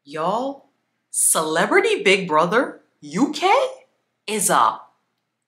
Y'all, Celebrity Big Brother UK is a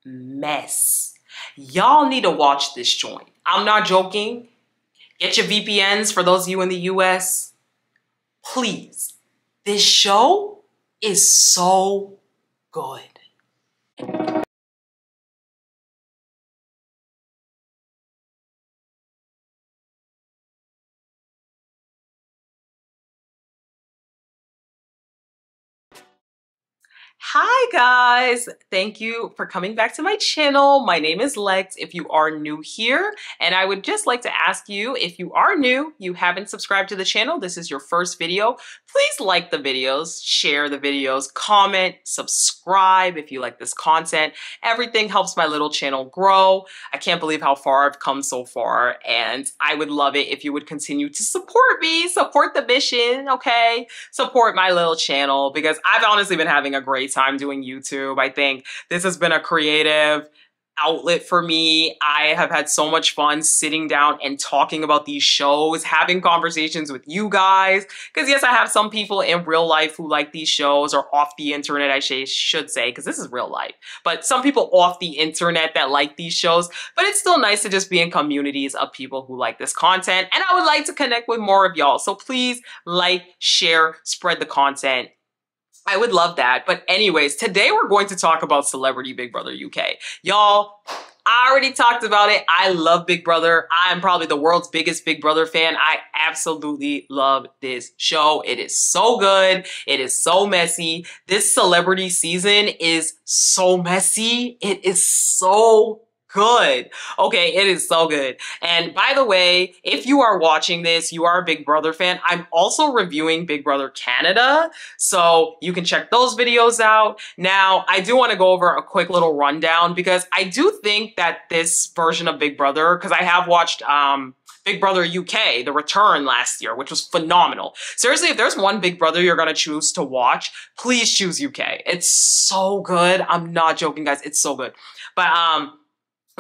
mess. Y'all need to watch this joint. I'm not joking. Get your VPNs for those of you in the US. Please. This show is so good. Hi guys, thank you for coming back to my channel. My name is Lex if you are new here, and I would just like to ask you, if you are new, you haven't subscribed to the channel, this is your first video, please like the videos, share the videos, comment, subscribe if you like this content. Everything helps my little channel grow. I can't believe how far I've come so far, and I would love it if you would continue to support me, support the mission, okay? Support my little channel, because I've honestly been having a great time doing YouTube. I think this has been a creative outlet for me. I have had so much fun sitting down and talking about these shows, having conversations with you guys. Because yes, I have some people in real life who like these shows, or off the internet, I should say, because this is real life. But some people off the internet that like these shows. But it's still nice to just be in communities of people who like this content. And I would like to connect with more of y'all. So please like, share, spread the content. I would love that. But anyways, today we're going to talk about Celebrity Big Brother UK. Y'all, I already talked about it. I love Big Brother. I'm probably the world's biggest Big Brother fan. I absolutely love this show. It is so good. It is so messy. This celebrity season is so messy. It is so good. Okay, it is so good. And by the way, if you are watching this, you are a Big Brother fan, I'm also reviewing Big Brother Canada, so you can check those videos out. Now, I do want to go over a quick little rundown, because I do think that this version of Big Brother, because I have watched Big Brother UK, The Return last year, which was phenomenal. Seriously, if there's one Big Brother you're gonna choose to watch, please choose UK. It's so good. I'm not joking, guys. It's so good. But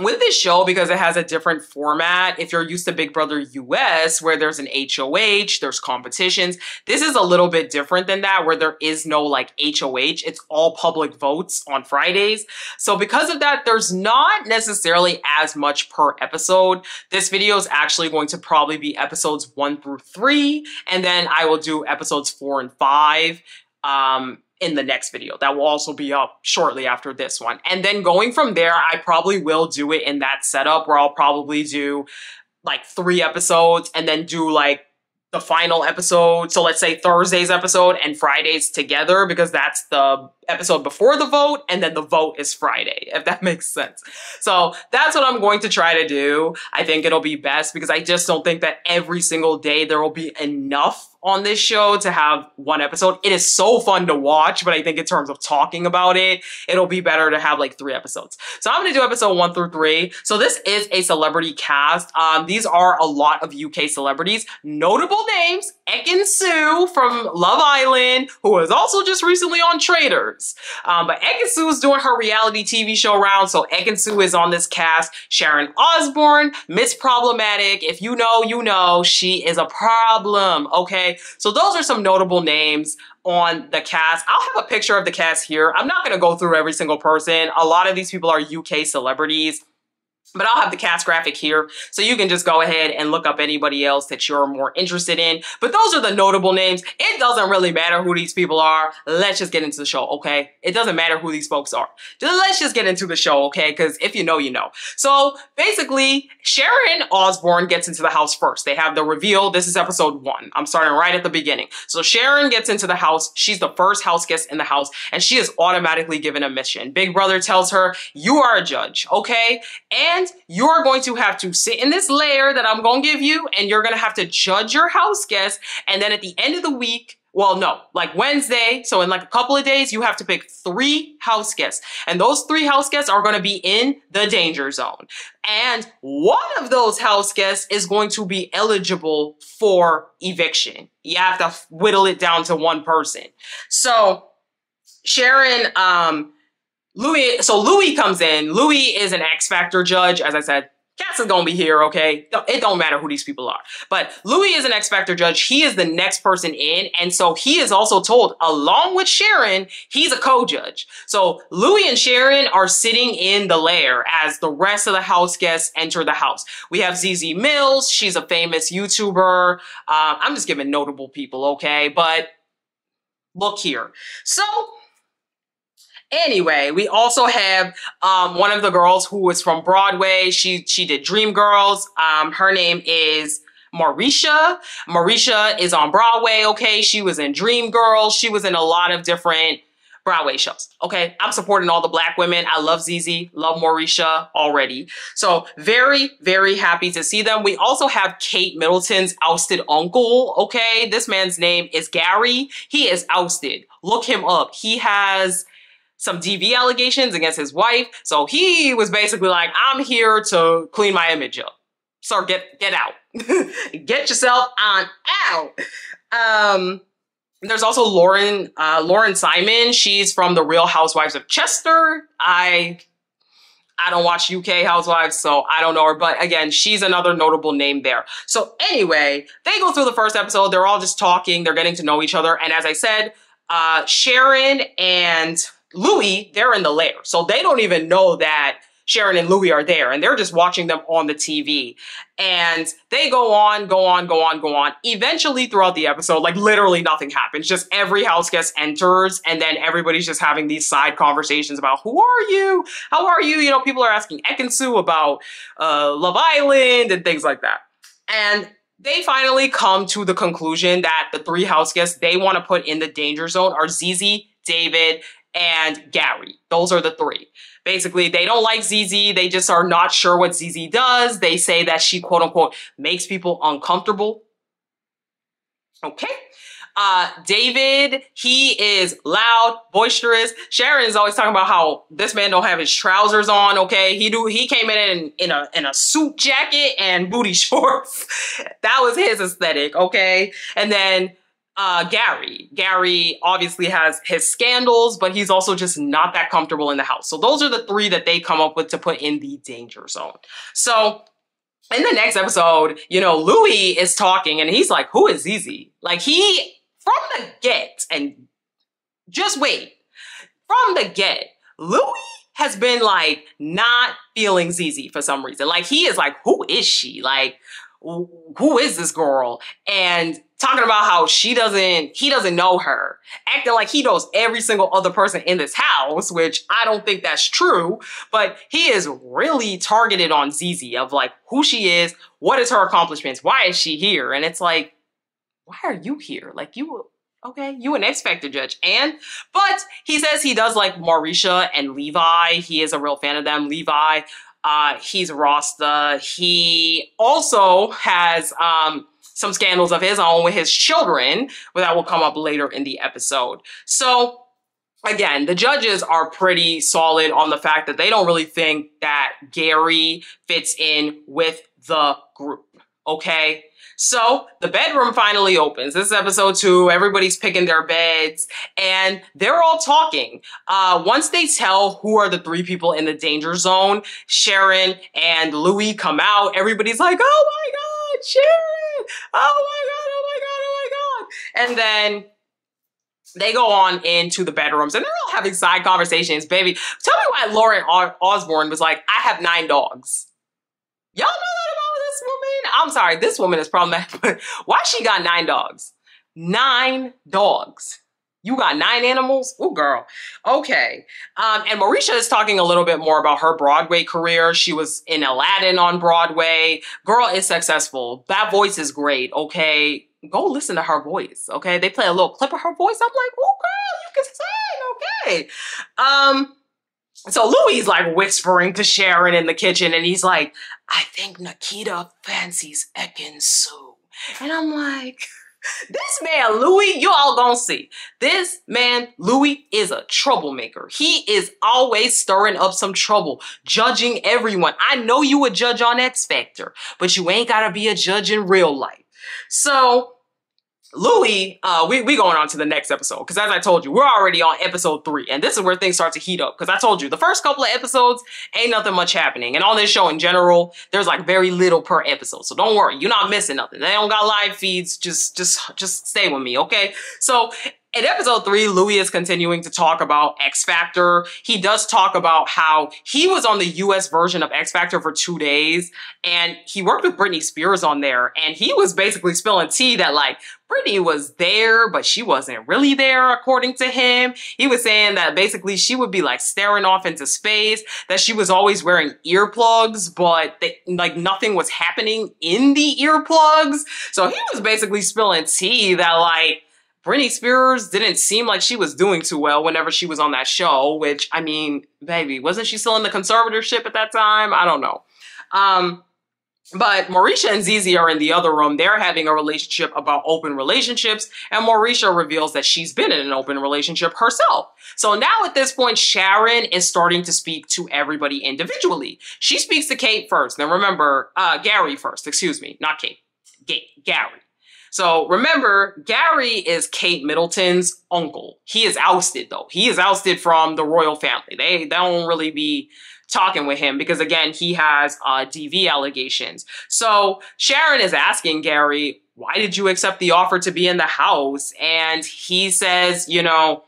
with this show, because it has a different format, if you're used to Big Brother US, where there's an HOH, there's competitions, this is a little bit different than that, where there is no like HOH. It's all public votes on Fridays. So because of that, there's not necessarily as much per episode. This video is actually going to probably be episodes 1 through 3, and then I will do episodes 4 and 5. In the next video. That will also be up shortly after this one. And then going from there, I probably will do it in that setup where I'll probably do like 3 episodes and then do like the final episode. So let's say Thursday's episode and Friday's together, because that's the episode before the vote, and then the vote is Friday, if that makes sense. So that's what I'm going to try to do. I think it'll be best, because I just don't think that every single day there will be enough on this show to have 1 episode. It is so fun to watch, but I think in terms of talking about it, it'll be better to have like 3 episodes. So I'm gonna do episode 1 through 3. So this is a celebrity cast. These are a lot of UK celebrities. Notable names: EKIN from Love Island, who was also just recently on Traitors. But EKIN is doing her reality TV show round, so EKIN is on this cast. Sharon Osbourne, Miss Problematic. If you know, you know. She is a problem, okay? So those are some notable names on the cast. I'll have a picture of the cast here. I'm not going to go through every single person. A lot of these people are UK celebrities, but I'll have the cast graphic here, so you can just go ahead and look up anybody else that you're more interested in. But those are the notable names. It doesn't really matter who these people are. Let's just get into the show, okay? It doesn't matter who these folks are. Let's just get into the show, okay? Because if you know, you know. So basically, Sharon Osbourne gets into the house first. They have the reveal. This is episode 1. I'm starting right at the beginning. So Sharon gets into the house. She's the first house guest in the house, and she is automatically given a mission. Big Brother tells her, you are a judge, okay? And you're going to have to sit in this lair that I'm going to give you, and you're going to have to judge your house guests. And then at the end of the week, well, no, like Wednesday, so in like a couple of days, you have to pick 3 house guests. And those 3 house guests are going to be in the danger zone. And one of those house guests is going to be eligible for eviction. You have to whittle it down to 1 person. So Sharon, Louis comes in. Louis is an X Factor judge, as I said. Cass is gonna be here, okay? It don't matter who these people are. But Louis is an X Factor judge. He is the next person in. And so he is also told, along with Sharon, he's a co-judge. So Louis and Sharon are sitting in the lair as the rest of the house guests enter the house. We have ZZ Mills. She's a famous YouTuber. I'm just giving notable people, okay? But look here. So anyway, we also have one of the girls who is from Broadway. She did Dreamgirls. Her name is Marisha. Marisha is on Broadway, okay? She was in Dreamgirls. She was in a lot of different Broadway shows, okay? I'm supporting all the Black women. I love ZZ, love Marisha already. So very, very happy to see them. We also have Kate Middleton's ousted uncle, okay? This man's name is Gary. He is ousted. Look him up. He has some DV allegations against his wife. So he was basically like, I'm here to clean my image up. So get out. Get yourself on out. There's also Lauren Simon. She's from The Real Housewives of Chester. I don't watch UK Housewives, so I don't know her. But again, she's another notable name there. So anyway, they go through the first episode. They're all just talking. They're getting to know each other. And as I said, Sharon and Louis, they're in the lair. So they don't even know that Sharon and Louis are there, and they're just watching them on the TV. And they go on. Eventually throughout the episode, like literally nothing happens. Just every house guest enters, and then everybody's just having these side conversations about who are you? How are you? You know, people are asking EKIN about Love Island and things like that. And they finally come to the conclusion that the three house guests they want to put in the danger zone are ZZ, David, and Gary. Those are the three. Basically, they don't like ZZ. They just are not sure what ZZ does. They say that she, quote unquote, makes people uncomfortable. Okay. David, he is loud, boisterous. Sharon is always talking about how this man don't have his trousers on, okay? He came in a suit jacket and booty shorts. That was his aesthetic, okay? And then Gary obviously has his scandals, but he's also just not that comfortable in the house. So those are the three that they come up with to put in the danger zone. So in the next episode, you know, Louis is talking and he's like, who is ZZ? Like from the get, and just wait, from the get, Louis has been like not feeling ZZ for some reason. Like he is like, who is she? Like, who is this girl? And talking about how he doesn't know her, acting like he knows every single other person in this house, which I don't think that's true, but he is really targeted on ZZ of like who she is, what is her accomplishments, why is she here? And it's like, why are you here? Like okay, you an X Factor judge. But he says he does like Marisha and Levi. He is a real fan of them. Levi, he's Rasta. He also has some scandals of his own with his children, but that will come up later in the episode. So again, the judges are pretty solid on the fact that they don't really think that Gary fits in with the group, okay? So the bedroom finally opens. This is episode 2. Everybody's picking their beds and they're all talking. Once they tell who are the 3 people in the danger zone, Sharon and Louis come out. Everybody's like, oh my God, Sharon! Oh my God. And then they go on into the bedrooms and they're all having side conversations. Baby, tell me why Lauren Osborne was like, I have 9 dogs. Y'all know that about this woman? I'm sorry, this woman is problematic, but why she got 9 dogs? 9 dogs. You got 9 animals? Oh, girl. Okay. And Marisha is talking a little bit more about her Broadway career. She was in Aladdin on Broadway. Girl is successful. That voice is great, okay? Go listen to her voice, okay? They play a little clip of her voice. I'm like, oh, girl, you can sing, okay? So Louis like whispering to Sharon in the kitchen and he's like, I think Nikita fancies EKIN Sue. And I'm like, this man, Louis, you all gonna see. This man, Louis, is a troublemaker. He is always stirring up some trouble, judging everyone. I know you a judge on X Factor, but you ain't gotta be a judge in real life. So Louis, we going on to the next episode because as I told you, we're already on episode 3, and this is where things start to heat up. Because I told you the first couple of episodes ain't nothing much happening, and on this show in general, there's like very little per episode. So don't worry, you're not missing nothing. They don't got live feeds. Just stay with me, okay? So in episode 3, Louis is continuing to talk about X Factor. He does talk about how he was on the US version of X Factor for 2 days, and he worked with Britney Spears on there, and he was basically spilling tea that like Britney was there, but she wasn't really there, according to him. He was saying that basically she would be like staring off into space, that she was always wearing earplugs, but like nothing was happening in the earplugs. So he was basically spilling tea that like Britney Spears didn't seem like she was doing too well whenever she was on that show, which, I mean, baby, wasn't she still in the conservatorship at that time? I don't know. But Mauricia and Zizi are in the other room. They're having a relationship about open relationships, and Mauricia reveals that she's been in an open relationship herself. So now at this point, Sharon is starting to speak to everybody individually. She speaks to Kate first. Now remember, Gary first, excuse me, not Kate, Gary. So remember, Gary is Kate Middleton's uncle. He is ousted though. He is ousted from the royal family. They don't really be talking with him because again, he has DV allegations. So Sharon is asking Gary, why did you accept the offer to be in the house? And he says, you know,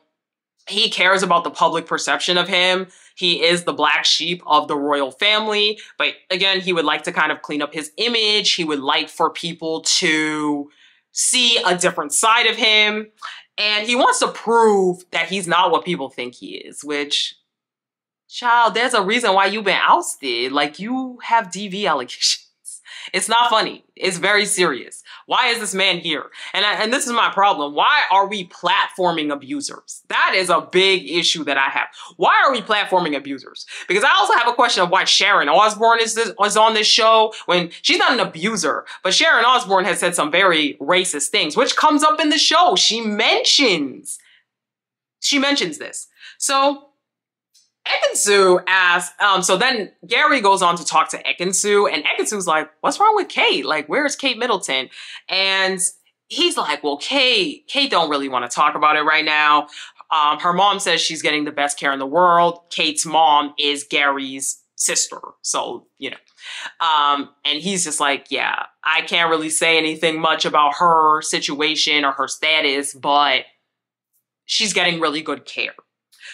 he cares about the public perception of him. He is the black sheep of the royal family. But again, he would like to kind of clean up his image. He would like for people to see a different side of him. And he wants to prove that he's not what people think he is, which, child, there's a reason why you've been ousted. Like, you have DV allegations. It's not funny. It's very serious. Why is this man here? And this is my problem. Why are we platforming abusers? That is a big issue that I have. Why are we platforming abusers? Because I also have a question of why Sharon Osbourne is on this show when she's not an abuser, but Sharon Osbourne has said some very racist things, which comes up in the show. She mentions this. So Ekin-Su asks, so then Gary goes on to talk to Ekin-Su, and Ekin-Su's like, what's wrong with Kate? Like, where's Kate Middleton? And he's like, well, Kate don't really want to talk about it right now. Her mom says she's getting the best care in the world. Kate's mom is Gary's sister. So, you know, and he's just like, yeah, I can't really say anything much about her situation or her status, but she's getting really good care.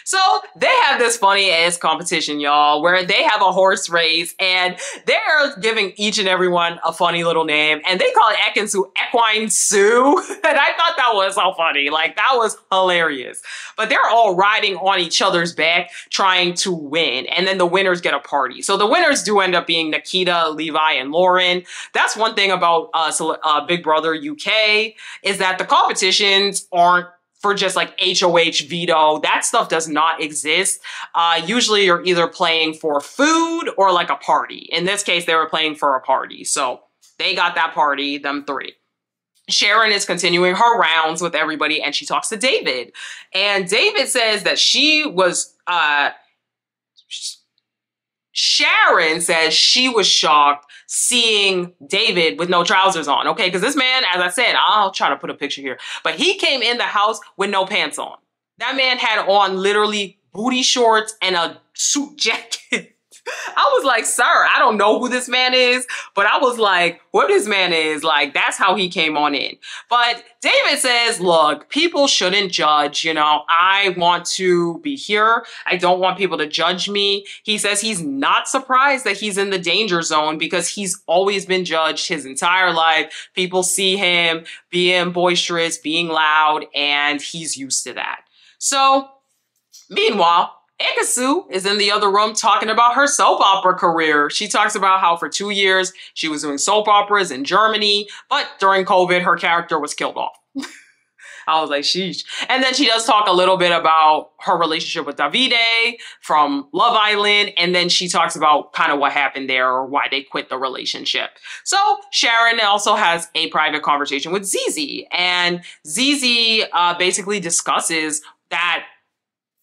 So they have this funny ass competition, y'all, where they have a horse race and they're giving each and every one a funny little name, and they call it Ekin-Su Equine Sue. And I thought that was so funny. Like, that was hilarious. But they're all riding on each other's back trying to win. And then the winners get a party. So the winners do end up being Nikita, Levi, and Lauren. That's one thing about Big Brother UK is that the competitions aren't for just like HOH veto. That stuff does not exist. Usually you're either playing for food or like a party. In this case, they were playing for a party. So they got that party, them 3. Sharon is continuing her rounds with everybody and she talks to David. And David says that Sharon says she was shocked seeing David with no trousers on, okay? Because this man, as I said, I'll try to put a picture here, but he came in the house with no pants on. That man had on literally booty shorts and a suit jacket. I was like, sir, I don't know who this man is, but I was like, what this man is, like, that's how he came on in. But David says, look, people shouldn't judge, you know, I want to be here. I don't want people to judge me. He says he's not surprised that he's in the danger zone because he's always been judged his entire life. People see him being boisterous, being loud, and he's used to that. So, meanwhile, Ekin-Su is in the other room talking about her soap opera career. She talks about how for 2 years she was doing soap operas in Germany, but during COVID, her character was killed off. I was like, sheesh. And then she does talk a little bit about her relationship with Davide from Love Island. And then she talks about kind of what happened there or why they quit the relationship. So Sharon also has a private conversation with Zizi. And Zizi basically discusses that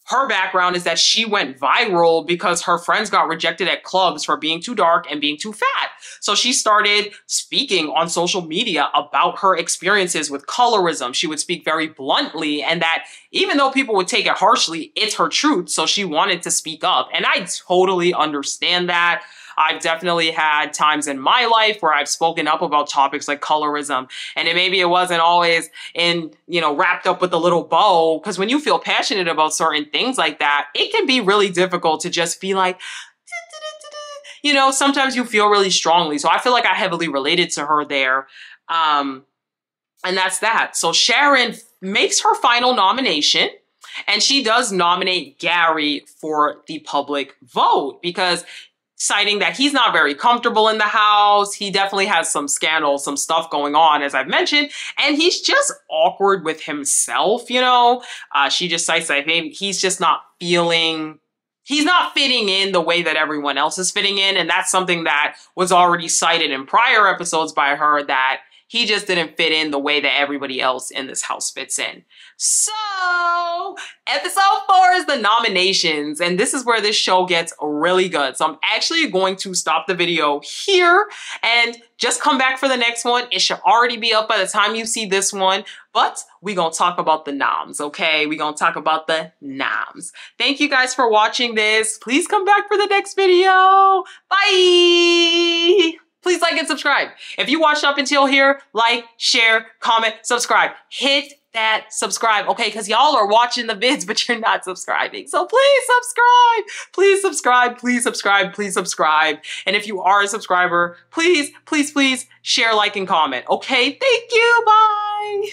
Her background is that she went viral because her friends got rejected at clubs for being too dark and being too fat. So she started speaking on social media about her experiences with colorism. She would speak very bluntly, and that even though people would take it harshly, it's her truth. So she wanted to speak up. And I totally understand that. I've definitely had times in my life where I've spoken up about topics like colorism, and maybe it wasn't always wrapped up with a little bow, because when you feel passionate about certain things like that, it can be really difficult to just be like, sometimes you feel really strongly. So I feel like I heavily related to her there. And that's that. So Sharon makes her final nomination, and she does nominate Gary for the public vote because citing that he's not very comfortable in the house. He definitely has some scandals, some stuff going on, as I've mentioned, and he's just awkward with himself, She just cites that maybe he's just not fitting in the way that everyone else is fitting in, and that's something that was already cited in prior episodes by her, that he just didn't fit in the way that everybody else in this house fits in. So, episode 4 is the nominations, and this is where this show gets really good. So I'm actually going to stop the video here and just come back for the next one. It should already be up by the time you see this one, but we're going to talk about the noms, okay? We're going to talk about the noms. Thank you guys for watching this. Please come back for the next video. Bye! Please like and subscribe. If you watched up until here, like, share, comment, subscribe. Hit that subscribe, okay? Because y'all are watching the vids, but you're not subscribing. So please subscribe. Please subscribe. Please subscribe. Please subscribe. And if you are a subscriber, please, please, please share, like, and comment, okay? Thank you. Bye.